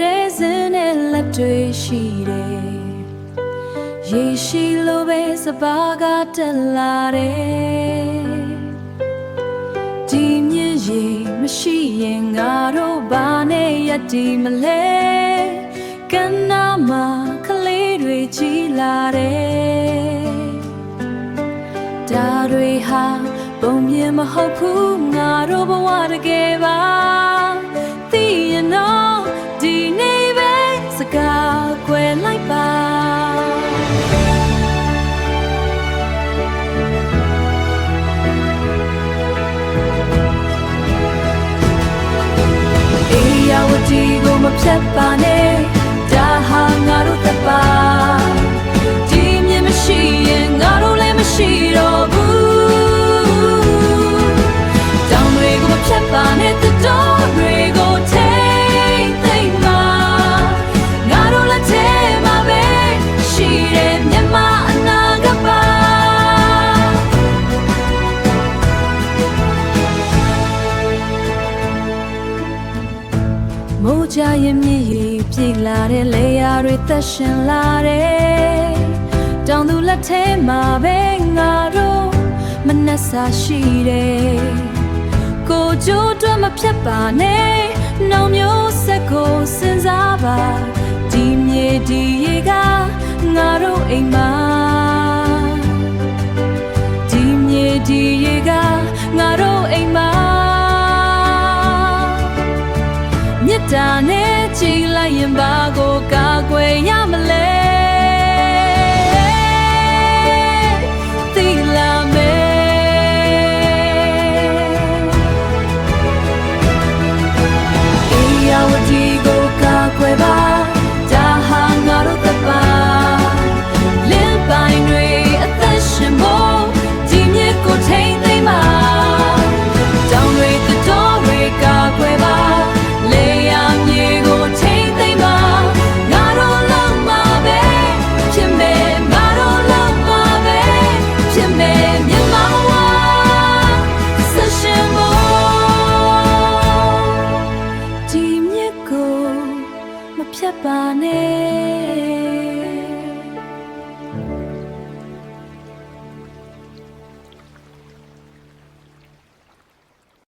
တဲ့စင်းနဲ့လက်တွေရှိတယ်ရေရှိလိုပဲစပါးကတက်လာတယ်ဒီမြင့်ရေမရှိရင်ငါတို့ဘာနဲ့ရည်တည်မလဲကမ်းနားမှာကလေးတွေကြီးလာတယ်ဒါတွေဟာပုံမြင်မဟုတ်ဘူးငါတို့ဘဝတကယ်ပါသိရင်တော့ဒီနေ့ပဲစကားကွယ်လိုက်ပါအေးရဝတီကိုမဖြတ်ပါနဲ့ဒါဟာငါတို့တပါဒီမြင်မရှိရင်ငါတို့လည်းမရှိတော့ဘူးတောင်တွေကိုမဖြတ်ပါနဲ့တတော်တွေကိုထိတ်သိမ်းပါငါတို့လက်ထဲမှာပဲရှိတဲ့မြတ်မအနာဂတ်ပါမိုးကြရင်မြည်ရည်ပြေလာတဲ့လေယာတွေသက်ရှင်လာတဲ့တောင်သူလက်ထဲမှာပဲငါတို့မနှက်စာရှိတယ်ကိုကြိုးတွက်မဖြတ်ပါနဲ့နှောင်မျိုးဆက်ကိုစဉ်းစားပါဒီမြေဒီရေကငါတို့အိမ်မှာဒီမြေဒီရေကငါတို့အိမ်မှာမြတ်တာနဲ့ကြည်လိုက်ရင်ဘာကိုကာကွယ်ရမလဲ